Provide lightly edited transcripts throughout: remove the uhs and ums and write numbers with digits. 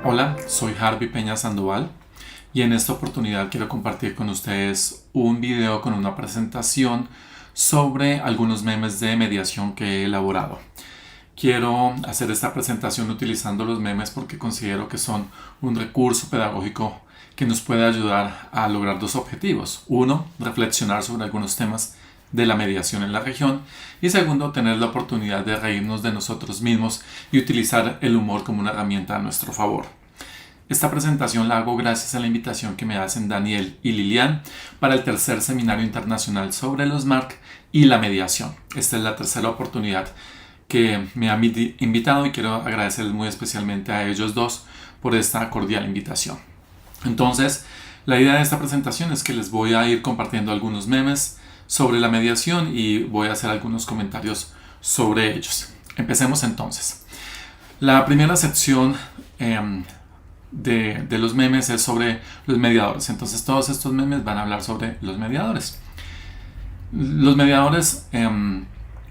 Hola, soy Harvey Peña Sandoval y en esta oportunidad quiero compartir con ustedes un video con una presentación sobre algunos memes de mediación que he elaborado. Quiero hacer esta presentación utilizando los memes porque considero que son un recurso pedagógico que nos puede ayudar a lograr dos objetivos. Uno, reflexionar sobre algunos temas de la mediación en la región y segundo, tener la oportunidad de reírnos de nosotros mismos y utilizar el humor como una herramienta a nuestro favor. Esta presentación la hago gracias a la invitación que me hacen Daniel y Lilian para el tercer seminario internacional sobre los MARC y la mediación. Esta es la tercera oportunidad que me han invitado y quiero agradecerles muy especialmente a ellos dos por esta cordial invitación. Entonces, la idea de esta presentación es que les voy a ir compartiendo algunos memes sobre la mediación y voy a hacer algunos comentarios sobre ellos. Empecemos entonces. La primera sección de los memes es sobre los mediadores. Entonces todos estos memes van a hablar sobre los mediadores. Los mediadores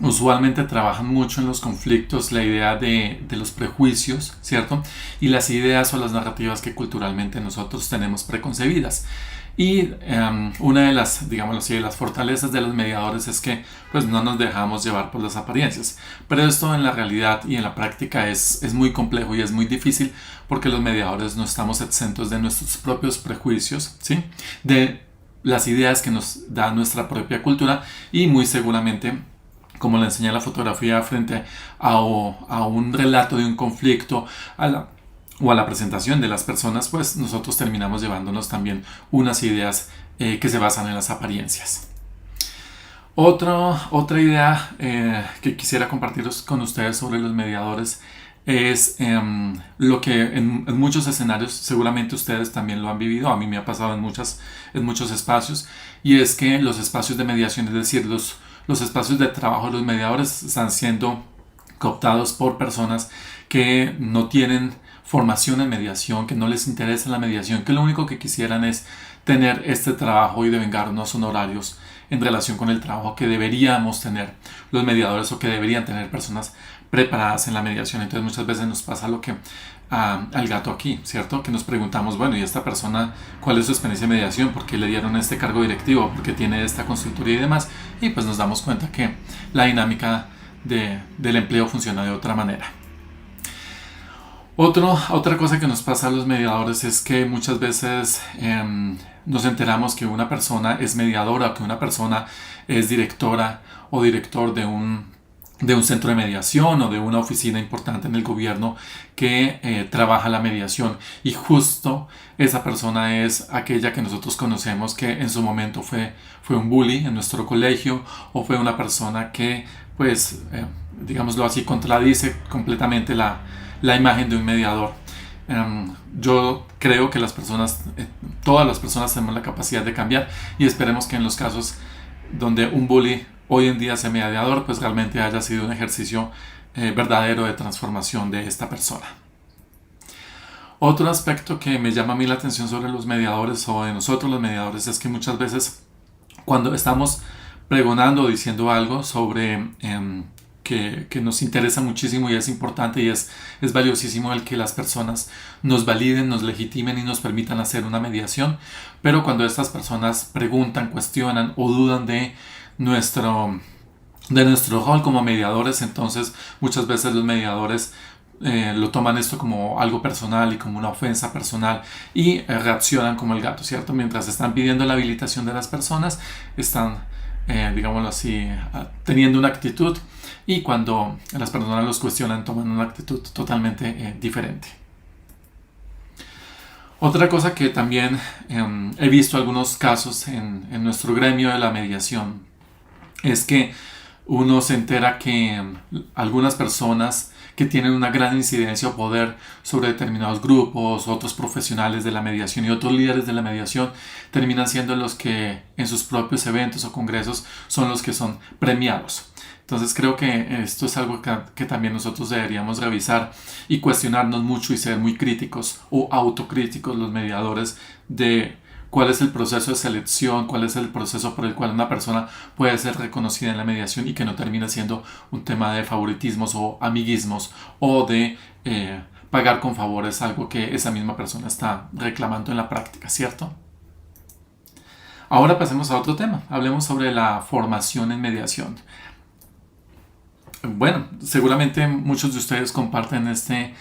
usualmente trabajan mucho en los conflictos, la idea de los prejuicios, ¿cierto? Y las ideas o las narrativas que culturalmente nosotros tenemos preconcebidas. Y una de las, digámoslo así, de las fortalezas de los mediadores es que pues no nos dejamos llevar por las apariencias. Pero esto en la realidad y en la práctica es muy complejo y es muy difícil porque los mediadores no estamos exentos de nuestros propios prejuicios, ¿sí? De las ideas que nos da nuestra propia cultura y muy seguramente, como le enseña la fotografía frente a un relato de un conflicto, o a la presentación de las personas, pues nosotros terminamos llevándonos también unas ideas que se basan en las apariencias. Otra idea que quisiera compartir con ustedes sobre los mediadores es lo que en muchos escenarios seguramente ustedes también lo han vivido, a mí me ha pasado en muchos espacios, y es que los espacios de mediación, es decir, los espacios de trabajo de los mediadores están siendo cooptados por personas que no tienen formación en mediación, que no les interesa la mediación, que lo único que quisieran es tener este trabajo y devengar unos honorarios en relación con el trabajo que deberíamos tener los mediadores o que deberían tener personas preparadas en la mediación. Entonces muchas veces nos pasa lo que al gato aquí, ¿cierto? Que nos preguntamos, bueno, ¿y esta persona cuál es su experiencia de mediación? ¿Por qué le dieron este cargo directivo? ¿Por qué tiene esta consultoría y demás? Y pues nos damos cuenta que la dinámica del empleo funciona de otra manera. Otra cosa que nos pasa a los mediadores es que muchas veces nos enteramos que una persona es mediadora o que una persona es directora o director de un centro de mediación o de una oficina importante en el gobierno que trabaja la mediación, y justo esa persona es aquella que nosotros conocemos que en su momento fue un bully en nuestro colegio o fue una persona que pues digámoslo así contradice completamente la imagen de un mediador. Yo creo que todas las personas tenemos la capacidad de cambiar y esperemos que en los casos donde un bully hoy en día sea mediador, pues realmente haya sido un ejercicio verdadero de transformación de esta persona. Otro aspecto que me llama a mí la atención sobre los mediadores o de nosotros los mediadores es que muchas veces cuando estamos pregonando o diciendo algo sobre que nos interesa muchísimo y es importante y es valiosísimo el que las personas nos validen, nos legitimen y nos permitan hacer una mediación, pero cuando estas personas preguntan, cuestionan o dudan de nuestro rol como mediadores, entonces muchas veces los mediadores lo toman esto como algo personal y como una ofensa personal y reaccionan como el gato, ¿cierto? Mientras están pidiendo la habilitación de las personas, están digámoslo así, teniendo una actitud, y cuando las personas los cuestionan toman una actitud totalmente diferente. Otra cosa que también he visto algunos casos en nuestro gremio de la mediación es que uno se entera que algunas personas que tienen una gran incidencia o poder sobre determinados grupos, otros profesionales de la mediación y otros líderes de la mediación terminan siendo los que en sus propios eventos o congresos son los que son premiados. Entonces creo que esto es algo que también nosotros deberíamos revisar y cuestionarnos mucho y ser muy críticos o autocríticos los mediadores de cuál es el proceso de selección, cuál es el proceso por el cual una persona puede ser reconocida en la mediación y que no termina siendo un tema de favoritismos o amiguismos o de pagar con favores algo que esa misma persona está reclamando en la práctica, ¿cierto? Ahora pasemos a otro tema. Hablemos sobre la formación en mediación. Bueno, seguramente muchos de ustedes comparten este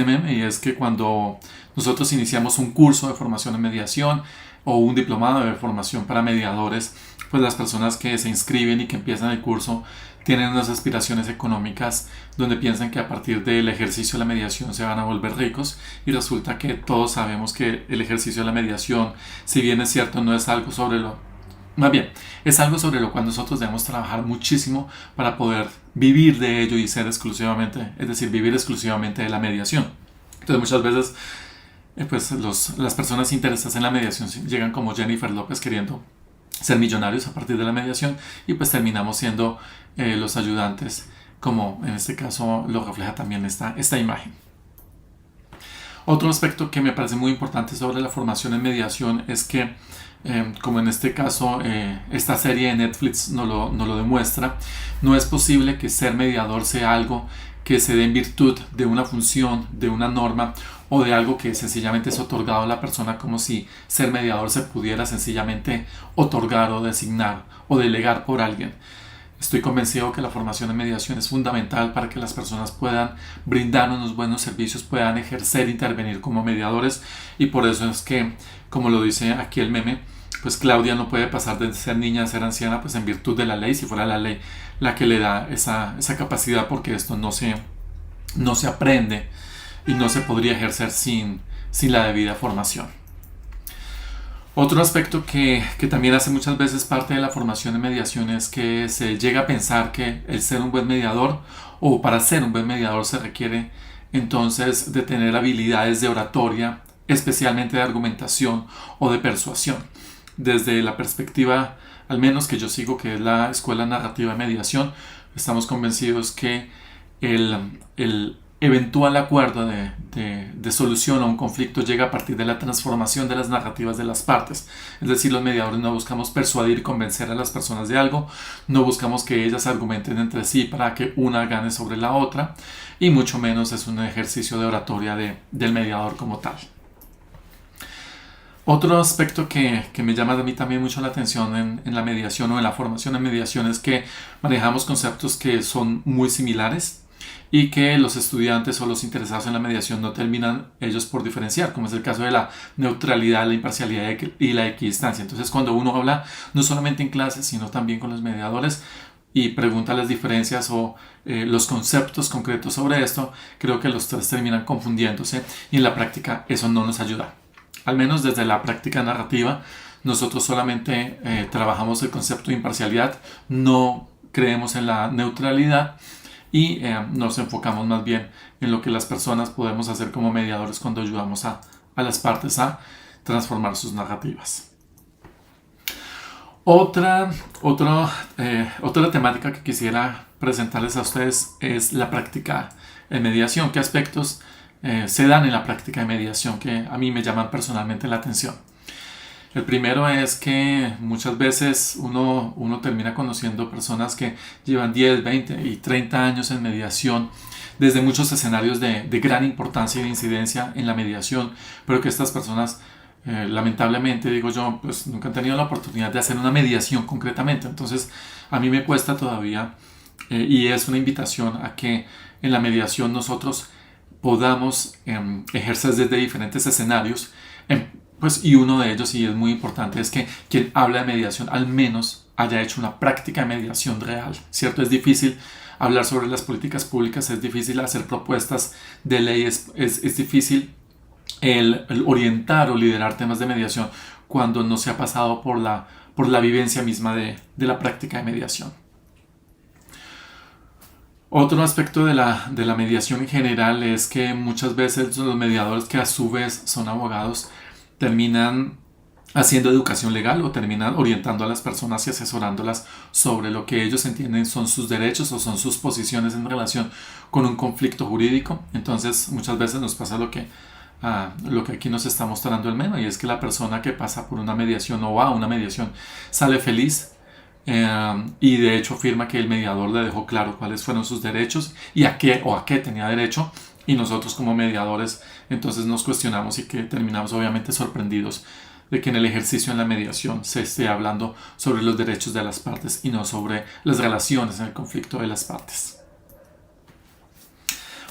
meme, y es que cuando nosotros iniciamos un curso de formación en mediación o un diplomado de formación para mediadores, pues las personas que se inscriben y que empiezan el curso tienen unas aspiraciones económicas donde piensan que a partir del ejercicio de la mediación se van a volver ricos, y resulta que todos sabemos que el ejercicio de la mediación, si bien es cierto, no es algo sobre lo más bien, es algo sobre lo cual nosotros debemos trabajar muchísimo para poder vivir de ello y ser exclusivamente, es decir, vivir exclusivamente de la mediación. Entonces muchas veces pues las personas interesadas en la mediación llegan como Jennifer López queriendo ser millonarios a partir de la mediación, y pues terminamos siendo los ayudantes, como en este caso lo refleja también esta imagen. Otro aspecto que me parece muy importante sobre la formación en mediación es que, como en este caso esta serie de Netflix nos lo demuestra, no es posible que ser mediador sea algo que se dé en virtud de una función, de una norma o de algo que sencillamente es otorgado a la persona, como si ser mediador se pudiera sencillamente otorgar o designar o delegar por alguien. Estoy convencido que la formación en mediación es fundamental para que las personas puedan brindar unos buenos servicios, puedan ejercer, intervenir como mediadores, y por eso es que, como lo dice aquí el meme, pues Claudia no puede pasar de ser niña a ser anciana, pues en virtud de la ley, si fuera la ley la que le da esa capacidad, porque esto no se aprende y no se podría ejercer sin la debida formación. Otro aspecto que también hace muchas veces parte de la formación en mediación es que se llega a pensar que el ser un buen mediador, o para ser un buen mediador, se requiere entonces de tener habilidades de oratoria, especialmente de argumentación o de persuasión. Desde la perspectiva, al menos que yo sigo, que es la escuela narrativa de mediación, estamos convencidos que el eventual acuerdo de solución a un conflicto llega a partir de la transformación de las narrativas de las partes. Es decir, los mediadores no buscamos persuadir y convencer a las personas de algo, no buscamos que ellas argumenten entre sí para que una gane sobre la otra, y mucho menos es un ejercicio de oratoria del mediador como tal. Otro aspecto que me llama a mí también mucho la atención en la mediación o en la formación en mediación es que manejamos conceptos que son muy similares y que los estudiantes o los interesados en la mediación no terminan ellos por diferenciar, como es el caso de la neutralidad, la imparcialidad y la equidistancia. Entonces, cuando uno habla no solamente en clases, sino también con los mediadores y pregunta las diferencias o los conceptos concretos sobre esto, creo que los tres terminan confundiéndose, y en la práctica eso no nos ayuda. Al menos desde la práctica narrativa, nosotros solamente trabajamos el concepto de imparcialidad, no creemos en la neutralidad, y nos enfocamos más bien en lo que las personas podemos hacer como mediadores cuando ayudamos a las partes a transformar sus narrativas. Otra temática que quisiera presentarles a ustedes es la práctica en mediación. ¿Qué aspectos se dan en la práctica de mediación que a mí me llaman personalmente la atención? El primero es que muchas veces uno termina conociendo personas que llevan 10, 20 y 30 años en mediación, desde muchos escenarios de gran importancia y de incidencia en la mediación, pero que estas personas, lamentablemente, digo yo, pues nunca han tenido la oportunidad de hacer una mediación concretamente. Entonces, a mí me cuesta todavía, y es una invitación a que en la mediación nosotros podamos ejercer desde diferentes escenarios. Pues, y uno de ellos, y es muy importante, es que quien habla de mediación al menos haya hecho una práctica de mediación real, ¿cierto? Es difícil hablar sobre las políticas públicas, es difícil hacer propuestas de ley, es difícil el orientar o liderar temas de mediación cuando no se ha pasado por la vivencia misma de la práctica de mediación. Otro aspecto de la mediación en general es que muchas veces los mediadores, que a su vez son abogados, terminan haciendo educación legal o terminan orientando a las personas y asesorándolas sobre lo que ellos entienden son sus derechos o son sus posiciones en relación con un conflicto jurídico. Entonces muchas veces nos pasa lo que aquí nos está mostrando el meme, y es que la persona que pasa por una mediación o va a una mediación sale feliz, y de hecho afirma que el mediador le dejó claro cuáles fueron sus derechos y a qué tenía derecho, y nosotros como mediadores entonces nos cuestionamos y que terminamos obviamente sorprendidos de que en el ejercicio en la mediación se esté hablando sobre los derechos de las partes y no sobre las relaciones en el conflicto de las partes.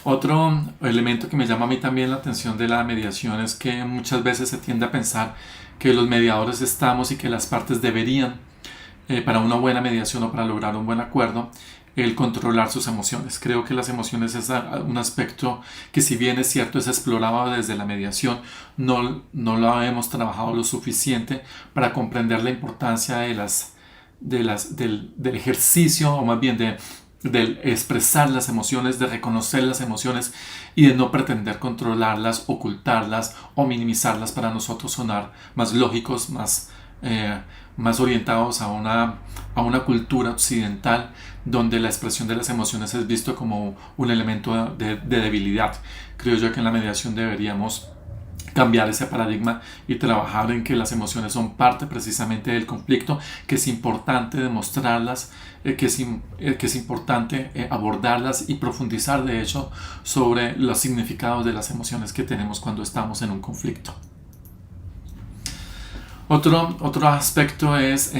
Otro elemento que me llama a mí también la atención de la mediación es que muchas veces se tiende a pensar que los mediadores estamos y que las partes deberían, para una buena mediación o para lograr un buen acuerdo, el controlar sus emociones. Creo que las emociones es un aspecto que, si bien es cierto, es explorado desde la mediación, no lo hemos trabajado lo suficiente para comprender la importancia del ejercicio, o más bien del expresar las emociones, de reconocer las emociones y de no pretender controlarlas, ocultarlas o minimizarlas para nosotros sonar más lógicos, más orientados a una cultura occidental donde la expresión de las emociones es visto como un elemento de debilidad. Creo yo que en la mediación deberíamos cambiar ese paradigma y trabajar en que las emociones son parte precisamente del conflicto, que es importante demostrarlas, que es importante abordarlas y profundizar de hecho sobre los significados de las emociones que tenemos cuando estamos en un conflicto. Otro aspecto es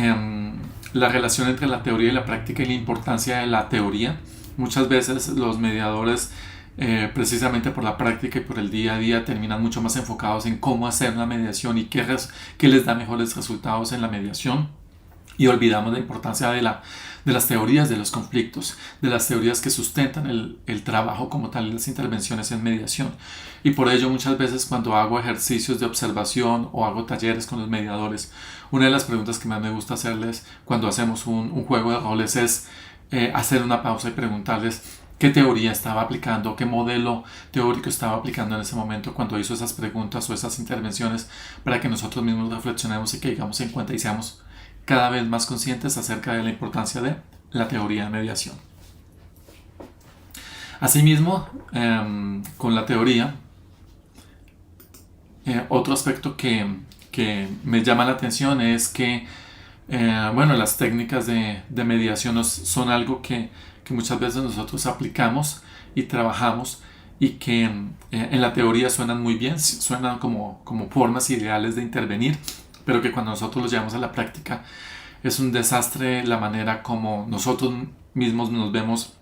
la relación entre la teoría y la práctica y la importancia de la teoría. Muchas veces los mediadores, precisamente por la práctica y por el día a día, terminan mucho más enfocados en cómo hacer una mediación y qué les da mejores resultados en la mediación, y olvidamos la importancia de las teorías de los conflictos, de las teorías que sustentan el trabajo como tal, las intervenciones en mediación. Y por ello muchas veces cuando hago ejercicios de observación o hago talleres con los mediadores, una de las preguntas que más me gusta hacerles cuando hacemos un juego de roles es hacer una pausa y preguntarles qué teoría estaba aplicando, qué modelo teórico estaba aplicando en ese momento cuando hizo esas preguntas o esas intervenciones, para que nosotros mismos reflexionemos y que digamos en cuenta y seamos cada vez más conscientes acerca de la importancia de la teoría de mediación. Asimismo, con la teoría, otro aspecto que me llama la atención es que las técnicas de mediación son algo que muchas veces nosotros aplicamos y trabajamos, y que en la teoría suenan muy bien, suenan como formas ideales de intervenir, pero que cuando nosotros los llevamos a la práctica es un desastre la manera como nosotros mismos nos vemos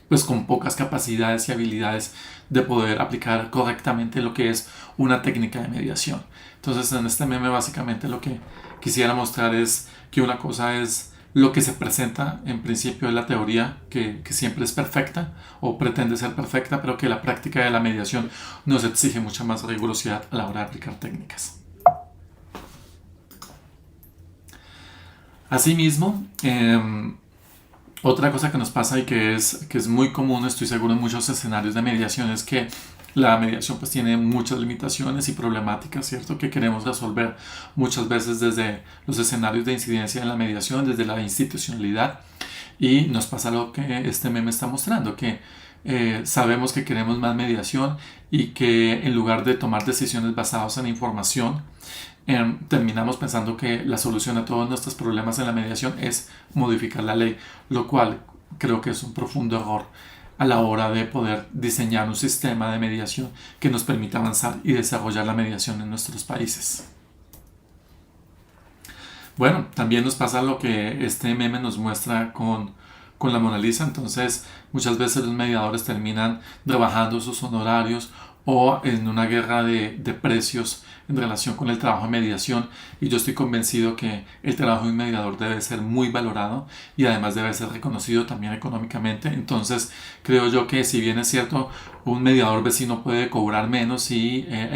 pues con pocas capacidades y habilidades de poder aplicar correctamente lo que es una técnica de mediación. Entonces en este meme básicamente lo que quisiera mostrar es que una cosa es lo que se presenta en principio de la teoría, que siempre es perfecta o pretende ser perfecta, pero que la práctica de la mediación nos exige mucha más rigurosidad a la hora de aplicar técnicas. Asimismo, otra cosa que nos pasa y que es muy común, estoy seguro, en muchos escenarios de mediación, es que la mediación pues tiene muchas limitaciones y problemáticas, ¿cierto?, que queremos resolver muchas veces desde los escenarios de incidencia en la mediación, desde la institucionalidad, y nos pasa lo que este meme está mostrando, que sabemos que queremos más mediación y que en lugar de tomar decisiones basadas en información, terminamos pensando que la solución a todos nuestros problemas en la mediación es modificar la ley, lo cual creo que es un profundo error a la hora de poder diseñar un sistema de mediación que nos permita avanzar y desarrollar la mediación en nuestros países. Bueno, también nos pasa lo que este meme nos muestra con la Mona Lisa. Entonces muchas veces los mediadores terminan rebajando sus honorarios o en una guerra de precios en relación con el trabajo de mediación, y yo estoy convencido que el trabajo de un mediador debe ser muy valorado y además debe ser reconocido también económicamente. Entonces creo yo que, si bien es cierto, un mediador vecino puede cobrar menos e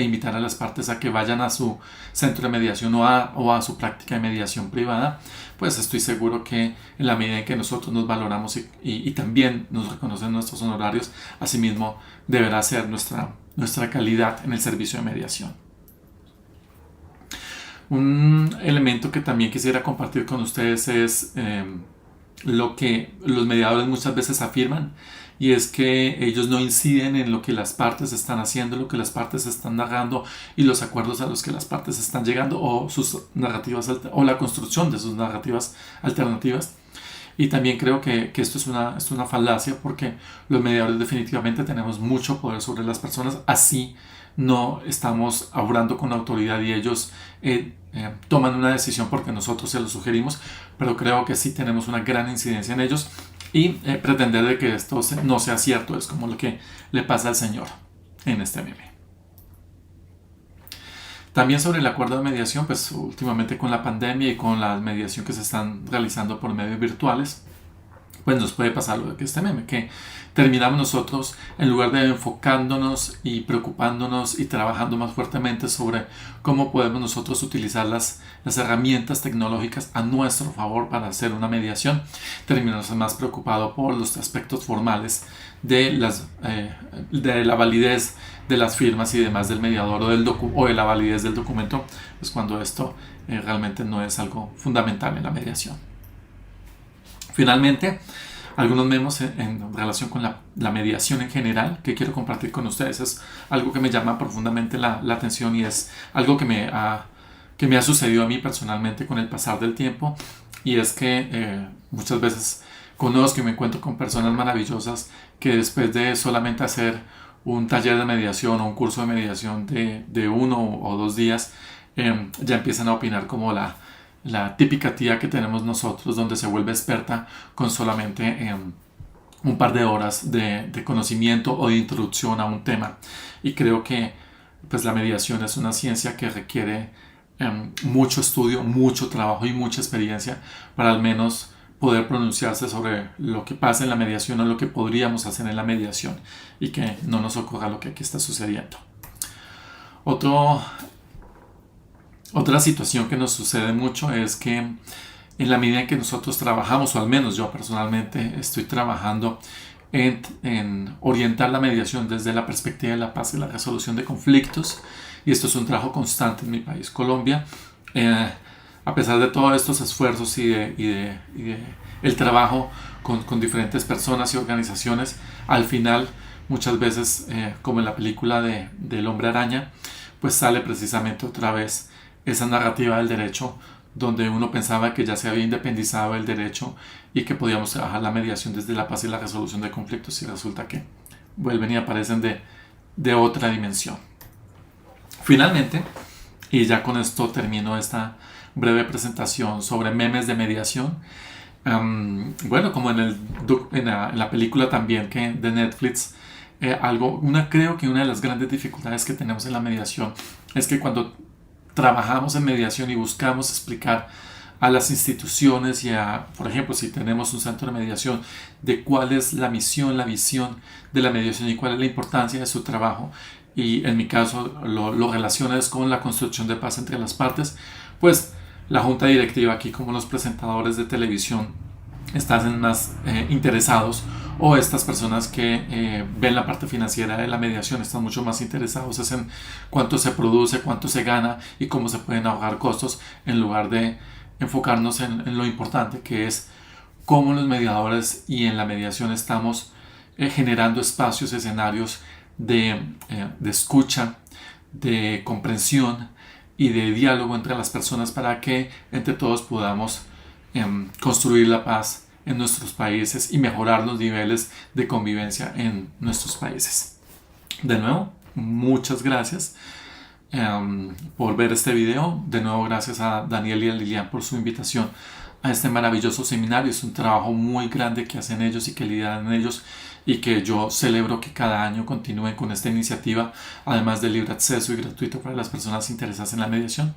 invitar a las partes a que vayan a su centro de mediación o a su práctica de mediación privada, pues estoy seguro que en la medida en que nosotros nos valoramos y también nos reconocen nuestros honorarios, asimismo deberá ser nuestra calidad en el servicio de mediación. Un elemento que también quisiera compartir con ustedes es lo que los mediadores muchas veces afirman, y es que ellos no inciden en lo que las partes están haciendo, lo que las partes están narrando y los acuerdos a los que las partes están llegando, o sus narrativas o la construcción de sus narrativas alternativas. Y también creo que esto es una falacia porque los mediadores definitivamente tenemos mucho poder sobre las personas, así no estamos obrando con autoridad y ellos toman una decisión porque nosotros se lo sugerimos, pero creo que sí tenemos una gran incidencia en ellos y pretender de que esto no sea cierto es como lo que le pasa al Señor en este meme. También sobre el acuerdo de mediación, pues últimamente con la pandemia y con la mediación que se están realizando por medios virtuales, pues nos puede pasar lo que este meme, que terminamos nosotros, en lugar de enfocándonos y preocupándonos y trabajando más fuertemente sobre cómo podemos nosotros utilizar las herramientas tecnológicas a nuestro favor para hacer una mediación, terminamos más preocupados por los aspectos formales de la validez de las firmas y demás del mediador o de la validez del documento, pues cuando esto realmente no es algo fundamental en la mediación. Finalmente, algunos memes en relación con la mediación en general que quiero compartir con ustedes. Es algo que me llama profundamente la atención y es algo que me ha sucedido a mí personalmente con el pasar del tiempo. Y es que muchas veces conozco y me encuentro con personas maravillosas que después de solamente hacer un taller de mediación o un curso de mediación de 1 o 2 días, ya empiezan a opinar como la típica tía que tenemos nosotros, donde se vuelve experta con solamente un par de horas de conocimiento o de introducción a un tema. Y creo que pues, la mediación es una ciencia que requiere mucho estudio, mucho trabajo y mucha experiencia para al menos poder pronunciarse sobre lo que pasa en la mediación o lo que podríamos hacer en la mediación y que no nos ocurra lo que aquí está sucediendo. Otra situación que nos sucede mucho es que en la medida en que nosotros trabajamos, o al menos yo personalmente estoy trabajando en orientar la mediación desde la perspectiva de la paz y la resolución de conflictos, y esto es un trabajo constante en mi país, Colombia, a pesar de todos estos esfuerzos y de el trabajo con diferentes personas y organizaciones, al final muchas veces, como en la película del Hombre Araña, pues sale precisamente otra vez esa narrativa del derecho donde uno pensaba que ya se había independizado el derecho y que podíamos trabajar la mediación desde la paz y la resolución de conflictos, y resulta que vuelven y aparecen de otra dimensión. Finalmente, y ya con esto termino esta breve presentación sobre memes de mediación. Bueno, como en la película también de Netflix, creo que una de las grandes dificultades que tenemos en la mediación es que cuando trabajamos en mediación y buscamos explicar a las instituciones por ejemplo, si tenemos un centro de mediación, de cuál es la misión, la visión de la mediación y cuál es la importancia de su trabajo, y en mi caso lo relacionas con la construcción de paz entre las partes, pues la junta directiva, aquí como los presentadores de televisión, están más interesados, o estas personas que ven la parte financiera de la mediación están mucho más interesados en cuánto se produce, cuánto se gana y cómo se pueden ahorrar costos, en lugar de enfocarnos en lo importante que es cómo los mediadores y en la mediación estamos generando espacios, escenarios de escucha, de comprensión y de diálogo entre las personas para que entre todos podamos construir la paz en nuestros países y mejorar los niveles de convivencia en nuestros países. De nuevo, muchas gracias por ver este video. De nuevo, gracias a Daniel y a Lilian por su invitación a este maravilloso seminario. Es un trabajo muy grande que hacen ellos y que lideran ellos, y que yo celebro que cada año continúen con esta iniciativa, además de libre acceso y gratuito para las personas interesadas en la mediación.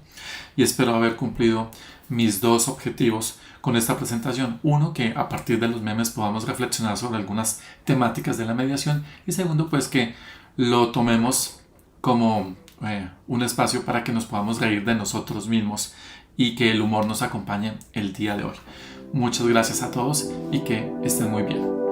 Y espero haber cumplido mis 2 objetivos con esta presentación. Uno, que a partir de los memes podamos reflexionar sobre algunas temáticas de la mediación, y segundo, pues que lo tomemos como un espacio para que nos podamos reír de nosotros mismos y que el humor nos acompañe el día de hoy. Muchas gracias a todos y que estén muy bien.